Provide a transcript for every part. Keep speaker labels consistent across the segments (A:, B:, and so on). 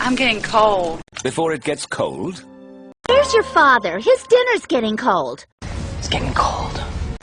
A: I'm getting cold.
B: Before it gets cold?
C: Where's your father? His dinner's getting cold.
D: It's getting cold.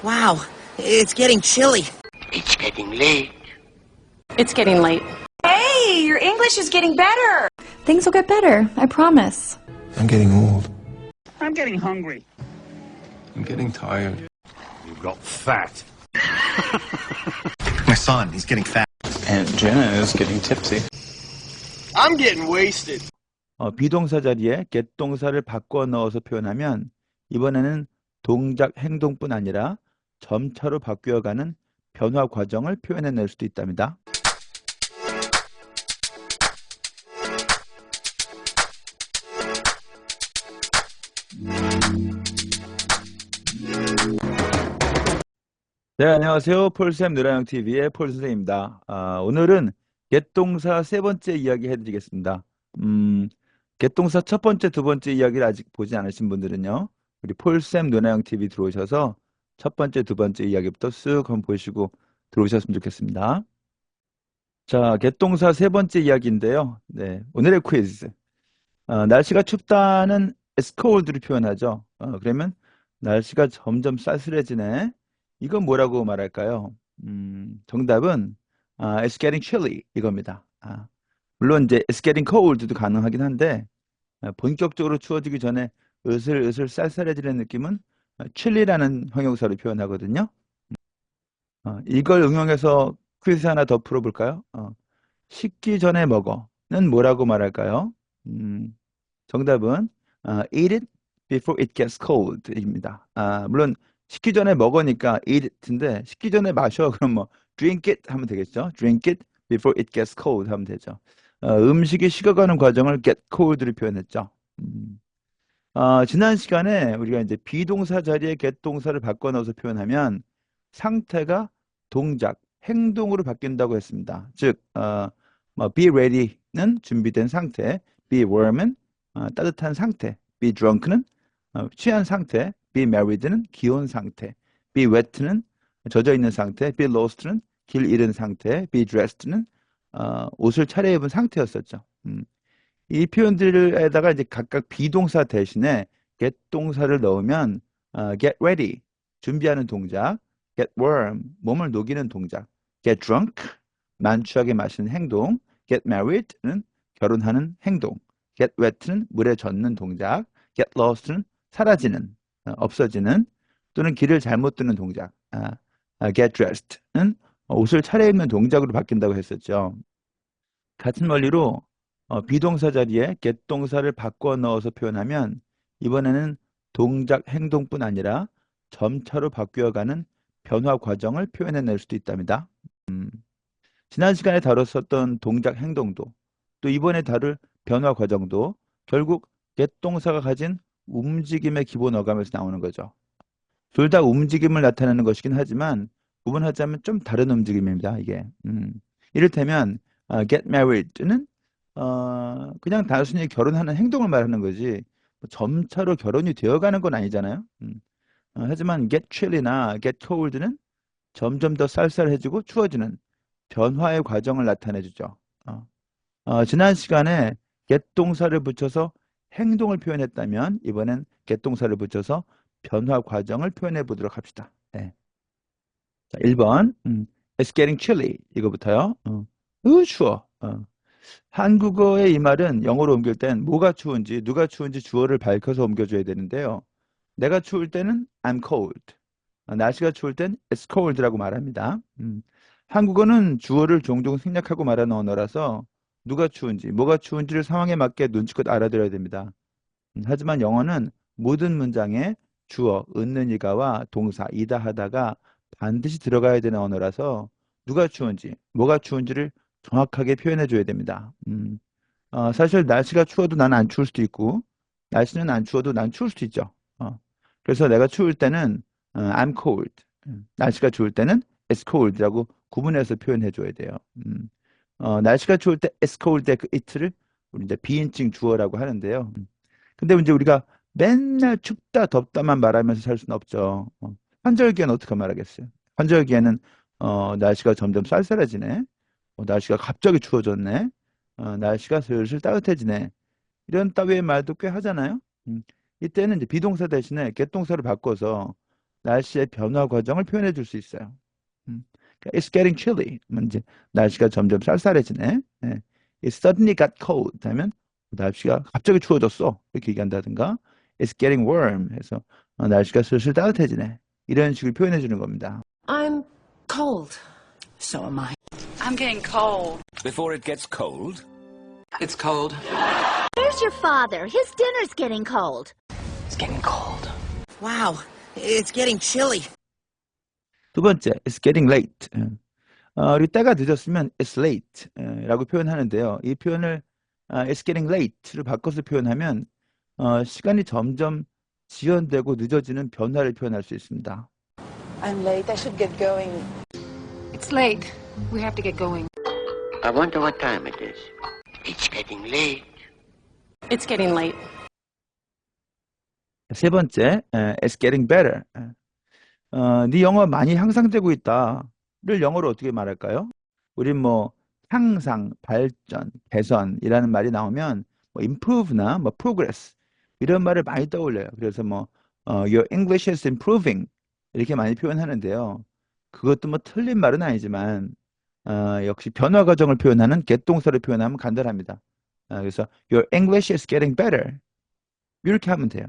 E: Wow, it's getting chilly.
F: It's getting late.
A: It's getting late.
G: Hey, your English is getting better.
H: Things will get better, I promise.
I: I'm getting old.
J: I'm getting hungry.
I: I'm getting tired.
B: You got fat.
I: My son, he's getting fat.
K: Aunt Jenna is getting tipsy.
F: I'm getting wasted.
L: 비동사 자리에 get 동사를 바꿔 넣어서 표현하면 이번에는 동작 행동뿐 아니라 점차로 바뀌어가는 변화 과정을 표현해낼 수도 있답니다. 네, 안녕하세요. 폴쌤 누라영TV의 폴선생입니다. 오늘은 get 동사 세 번째 이야기 해드리겠습니다. get 동사 첫 번째, 두 번째 이야기를 아직 보지 않으신 분들은요, 우리 폴쌤 누라영TV 들어오셔서 첫 번째, 두 번째 이야기부터 쓱 한번 보시고 들어오셨으면 좋겠습니다. 자, get 동사 세 번째 이야기인데요. 네, 오늘의 퀴즈. 날씨가 춥다는 it's cold를 표현하죠. 그러면 날씨가 점점 쌀쌀해지네. 이건 뭐라고 말할까요? 정답은 it's getting chilly 이겁니다. 물론 이제 it's getting cold도 가능하긴 한데 본격적으로 추워지기 전에 으슬으슬 쌀쌀해지는 느낌은 chilly라는 형용사로 표현하거든요. 이걸 응용해서 퀴즈 하나 더 풀어볼까요? 식기 전에 먹어는 뭐라고 말할까요? 정답은 eat it before it gets cold 입니다. 물론 식기 전에 먹으니까 eat it인데 식기 전에 마셔 그럼 뭐 drink it 하면 되겠죠. drink it before it gets cold 하면 되죠. 음식이 식어가는 과정을 get cold를 표현했죠. 지난 시간에 우리가 이제 비동사 자리에 get 동사를 바꿔 넣어서 표현하면 상태가 동작, 행동으로 바뀐다고 했습니다. 즉, be ready는 준비된 상태, be warm은 따뜻한 상태, be drunk는 취한 상태, be married는 기혼 상태, be wet는 젖어 있는 상태, be lost는 길 잃은 상태, be dressed는 옷을 차려입은 상태였었죠. 이 표현들에다가 이제 각각 비동사 대신에 get 동사를 넣으면 get ready 준비하는 동작, get warm 몸을 녹이는 동작, get drunk 만취하게 마시는 행동, get married는 결혼하는 행동, get wet는 물에 젖는 동작, get lost는 사라지는 없어지는 또는 길을 잘못 듣는 동작, get dressed는 옷을 차려입는 동작으로 바뀐다고 했었죠. 같은 원리로 비동사 자리에 get 동사를 바꿔 넣어서 표현하면 이번에는 동작 행동뿐 아니라 점차로 바뀌어가는 변화 과정을 표현해낼 수도 있답니다. 지난 시간에 다뤘었던 동작 행동도 또 이번에 다룰 변화 과정도 결국 get 동사가 가진 움직임의 기본 어감에서 나오는 거죠. 둘 다 움직임을 나타내는 것이긴 하지만 구분하자면 좀 다른 움직임입니다. 이게 이를테면 get married는 그냥 단순히 결혼하는 행동을 말하는 거지 점차로 결혼이 되어가는 건 아니잖아요. 하지만 get chilly나 get cold는 점점 더 쌀쌀해지고 추워지는 변화의 과정을 나타내주죠. 지난 시간에 get 동사를 붙여서 행동을 표현했다면 이번엔 get 동사를 붙여서 변화 과정을 표현해 보도록 합시다. 네. 자, 1번 It's getting chilly 이거부터요. 추워. 한국어의 이 말은 영어로 옮길 땐 뭐가 추운지 누가 추운지 주어를 밝혀서 옮겨줘야 되는데요. 내가 추울 때는 I'm cold. 날씨가 추울 땐 It's cold라고 말합니다. 한국어는 주어를 종종 생략하고 말하는 언어라서 누가 추운지 뭐가 추운지를 상황에 맞게 눈치껏 알아들어야 됩니다. 하지만 영어는 모든 문장에 주어, 있는 이가와 동사, 이다 하다가 반드시 들어가야 되는 언어라서 누가 추운지 뭐가 추운지를 정확하게 표현해 줘야 됩니다. 사실 날씨가 추워도 난 안 추울 수도 있고 날씨는 안 추워도 난 추울 수도 있죠. 그래서 내가 추울 때는 I'm cold, 날씨가 추울 때는 it's cold라고 구분해서 표현해 줘야 돼요. 날씨가 추울 때 it's cold 때 그 it를 우리 이제 비인칭 주어라고 하는데요. 근데 이제 우리가 맨날 춥다 덥다만 말하면서 살 수는 없죠. 환절기에는 어떻게 말하겠어요? 환절기에는 날씨가 점점 쌀쌀해지네. 날씨가 갑자기 추워졌네. 날씨가 슬슬 따뜻해지네. 이런 따위의 말도 꽤 하잖아요. 이때는 이제 비동사 대신에 get 동사를 바꿔서 날씨의 변화 과정을 표현해 줄 수 있어요. 그러니까 It's getting chilly. 그러면 이제 날씨가 점점 쌀쌀해지네. 예. It suddenly got cold. 하면 날씨가 갑자기 추워졌어. 이렇게 얘기한다든가. It's getting warm. 해서 날씨가 슬슬 따뜻해지네. 이런 식으로 표현해 주는 겁니다.
E: I'm cold. So am I.
A: I'm getting cold.
B: Before it gets cold,
E: It's cold.
C: Where's your father? His dinner's getting cold.
E: It's getting cold. Wow, it's getting chilly.
L: 두 번째, It's getting late. 우리 때가 늦었으면 It's late 라고 표현하는데요. 이 표현을 It's getting late를 바꿔서 표현하면 시간이 점점 지연되고 늦어지는 변화를 표현할 수 있습니다.
G: I'm late. I should get going.
A: It's late. We have to get going.
F: I wonder what time it is. It's getting late.
A: It's getting late.
L: 세 번째, It's getting better. 네 영어 많이 향상되고 있다를 영어로 어떻게 말할까요? 우린 뭐 향상, 발전, 개선이라는 말이 나오면 뭐 improve나 뭐 progress 이런 말을 많이 떠올려요. 그래서 뭐 Your English is improving 이렇게 많이 표현하는데요. 그것도 뭐 틀린 말은 아니지만 역시 변화 과정을 표현하는 get 동사를 표현하면 간단합니다. 그래서 Your English is getting better 이렇게 하면 돼요.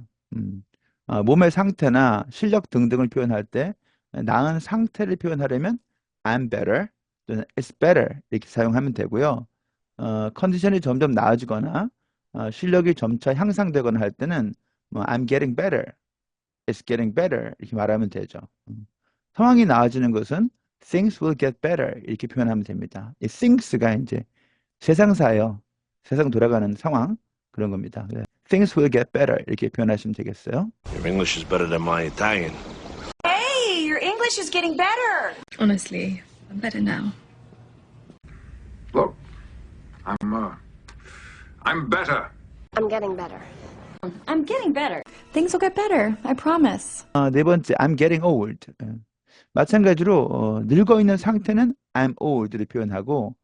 L: 몸의 상태나 실력 등등을 표현할 때 나은 상태를 표현하려면 I'm better 또는 It's better 이렇게 사용하면 되고요. 컨디션이 점점 나아지거나 실력이 점차 향상되거나 할 때는 뭐 I'm getting better, It's getting better 이렇게 말하면 되죠. 상황이 나아지는 것은 Things will get better 이렇게 표현하면 됩니다. 이 things가 이제 세상사예요. 세상 돌아가는 상황 그런 겁니다. Things will get better 이렇게 표현하시면 되겠어요.
B: your English is better than my Italian.
G: Hey, your English is getting better.
H: Honestly, I'm better now.
I: Look, I'm better.
A: I'm getting better.
G: I'm getting better.
H: Things will get better. I promise.
L: 네 번째, I'm getting old. 마찬가지로 늙어 있는 상태는 I'm old를 표현하고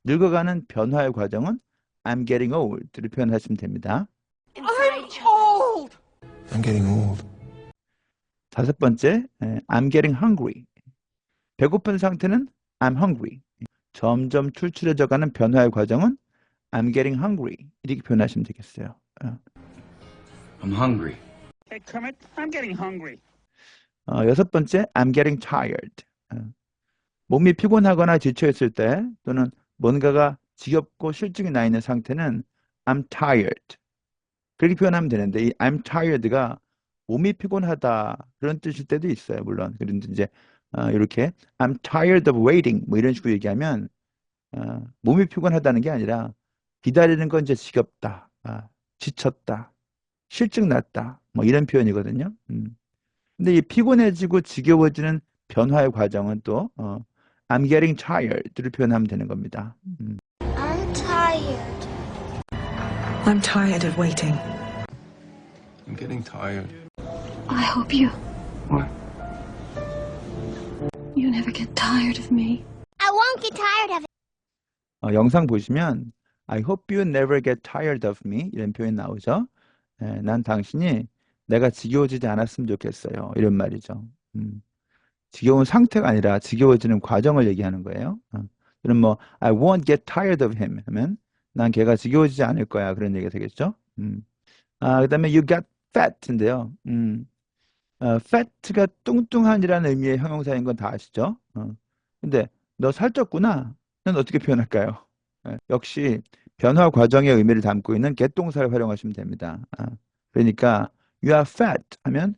L: 늙어가는 변화의 과정은 I'm getting old를 표현하시면 됩니다.
F: I'm old.
I: I'm getting old.
L: 다섯 번째, I'm getting hungry. 배고픈 상태는 I'm hungry. 점점 출출해져가는 변화의 과정은 I'm getting hungry 이렇게 표현하시면 되겠어요.
K: I'm hungry.
J: Hey, Kermit, I'm getting hungry.
L: 여섯 번째, I'm getting tired. 몸이 피곤하거나 지쳐있을 때 또는 뭔가가 지겹고 실증이 나 있는 상태는 I'm tired. 그렇게 표현하면 되는데 이 I'm tired가 몸이 피곤하다 그런 뜻일 때도 있어요. 물론 그런데 이제 이렇게 I'm tired of waiting 뭐 이런 식으로 얘기하면 몸이 피곤하다는 게 아니라 기다리는 건 이제 지겹다, 지쳤다, 실증 났다 뭐 이런 표현이거든요. 근데 이 피곤해지고 지겨워지는 변화의 과정은 또 I'm getting tired를 표현하면 되는 겁니다.
C: I'm tired.
E: I'm tired of waiting.
I: I'm getting tired.
H: I hope you. What? You never get tired of me.
C: I won't get tired of it.
L: 영상 보시면 I hope you never get tired of me 이런 표현 나오죠. 난 당신이 내가 지겨워지지 않았으면 좋겠어요. 이런 말이죠. 지겨운 상태가 아니라 지겨워지는 과정을 얘기하는 거예요. 그럼 뭐 I won't get tired of him 하면 난 걔가 지겨워지지 않을 거야. 그런 얘기가 되겠죠. 그다음에 you got fat인데요. fat가 뚱뚱한이라는 의미의 형용사인 건 다 아시죠? 근데 너 살쪘구나. 는 어떻게 표현할까요? 역시 변화 과정의 의미를 담고 있는 get 동사를 활용하시면 됩니다. 그러니까 you are fat 하면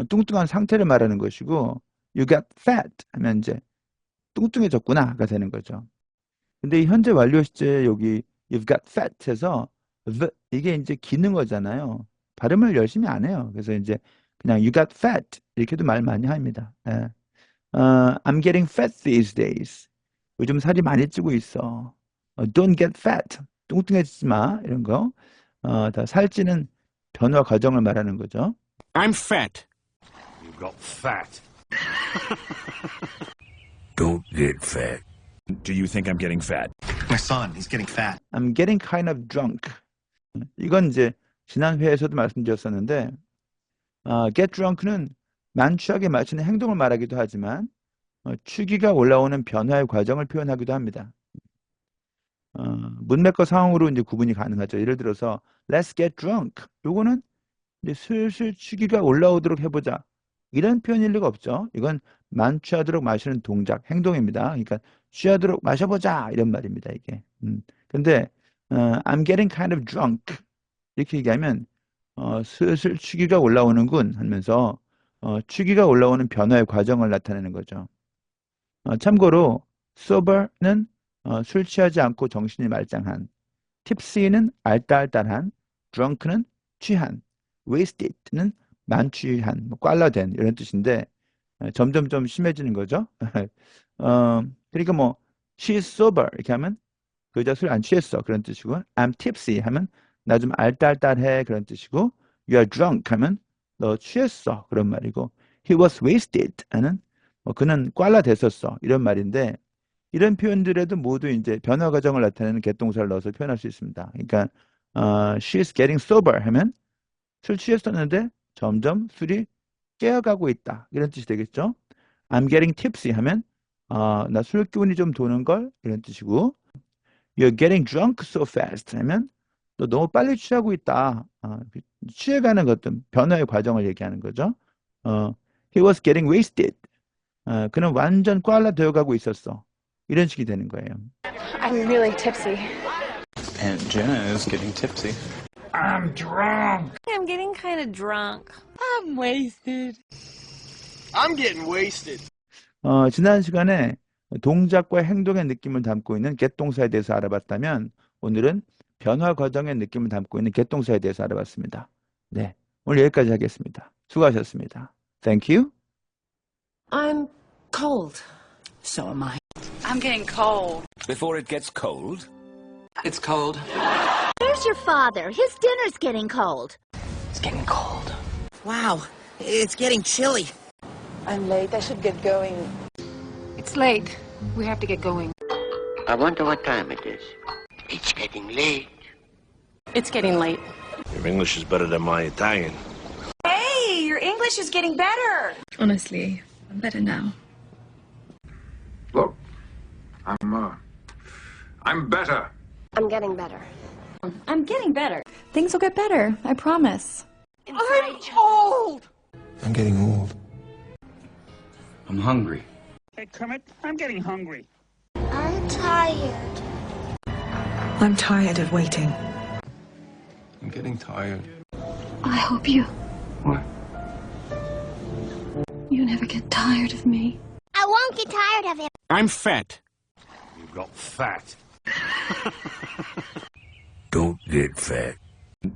L: 뚱뚱한 상태를 말하는 것이고 you got fat 하면 이제 뚱뚱해졌구나가 되는 거죠. 근데 이 현재 완료 시제 여기 you've got fat 해서 the 이게 이제 기능어잖아요. 발음을 열심히 안 해요. 그래서 이제 그냥 you got fat 이렇게도 말 많이 합니다. I'm getting fat these days. 요즘 살이 많이 찌고 있어. Don't get fat. 뚱뚱해지지 마. 이런 거. 다 살찌는 변화 과정을 말하는 거죠.
B: I'm fat. You got fat. Don't get fat. Do you think I'm getting fat?
D: My son, he's getting fat.
L: I'm getting kind of drunk. 이건 이제 지난 회에서도 말씀드렸었는데, get drunk는 만취하게 마시는 행동을 말하기도 하지만, 취기가 올라오는 변화의 과정을 표현하기도 합니다. 문맥과 상황으로 이제 구분이 가능하죠. 예를 들어서, let's get drunk. 요거는 이제 슬슬 취기가 올라오도록 해보자. 이런 표현일 리가 없죠. 이건 만취하도록 마시는 동작, 행동입니다. 그러니까 취하도록 마셔보자 이런 말입니다. 이게. 근데 I'm getting kind of drunk 이렇게 얘기하면 슬슬 취기가 올라오는군 하면서 취기가 올라오는 변화의 과정을 나타내는 거죠. 참고로 sober는 술 취하지 않고 정신이 말짱한, tipsy는 알딸딸한, drunk는 취한, wasted는 만취한, 꽐라된 이런 뜻인데 점점 좀 심해지는 거죠. 그러니까 뭐 she's sober 이렇게 하면 그 여자 술 안 취했어 그런 뜻이고, I'm tipsy 하면 나 좀 알딸딸해 그런 뜻이고, you are drunk 하면 너 취했어 그런 말이고, he was wasted 하는 그는 꽐라됐었어 이런 말인데, 이런 표현들에도 모두 이제 변화 과정을 나타내는 get 동사를 넣어서 표현할 수 있습니다. 그러니까 she's getting sober 하면 술 취했었는데 점점 술이 깨어가고 있다 이런 뜻이 되겠죠. I'm getting tipsy 하면 나 술 기운이 좀 도는 걸 이런 뜻이고, You're getting drunk so fast 하면 너 너무 빨리 취하고 있다. 취해가는 어떤 변화의 과정을 얘기하는 거죠. He was getting wasted. 그는 완전 꽐라 되어가고 있었어. 이런 식이 되는 거예요.
A: I'm really tipsy.
K: Aunt Jenna is getting tipsy.
J: I'm drunk.
G: I'm getting kind of drunk. I'm wasted.
M: I'm getting wasted.
L: 지난 시간에 동작과 행동의 느낌을 담고 있는 get 동사에 대해서 알아봤다면, 오늘은 변화 과정의 느낌을 담고 있는 get 동사에 대해서 알아봤습니다. 네, 오늘 여기까지 하겠습니다. 수고하셨습니다. Thank you.
E: I'm cold. So am I.
A: I'm getting cold.
B: Before it gets cold?
E: It's cold.
C: Where's your father? His dinner's getting cold.
E: It's getting cold. Wow, it's getting chilly.
G: I'm late. I should get going.
A: It's late. We have to get going.
F: I wonder what time it is. It's getting late.
A: It's getting late.
B: Your English is better than my Italian.
G: Hey, your English is getting better.
H: Honestly, I'm better now.
I: Look, I'm better.
A: I'm getting better.
G: I'm getting better.
H: Things will get better, I promise.
G: I'm cold.
I: I'm getting old.
K: I'm hungry.
J: Hey, Kermit, I'm getting hungry.
C: I'm tired.
E: I'm tired of waiting.
I: I'm getting tired.
H: I hope you
K: What?
H: never get tired of me.
C: I won't get tired of him.
B: I'm fat. You got fat. Don't get fat.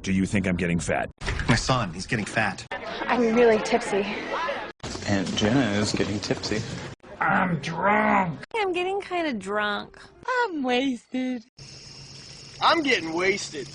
N: Do you think I'm getting fat?
D: My son, he's getting fat.
A: I'm really tipsy.
K: Aunt Jenna is getting tipsy.
J: I'm drunk.
G: I'm getting kind of drunk. I'm wasted.
M: I'm getting wasted.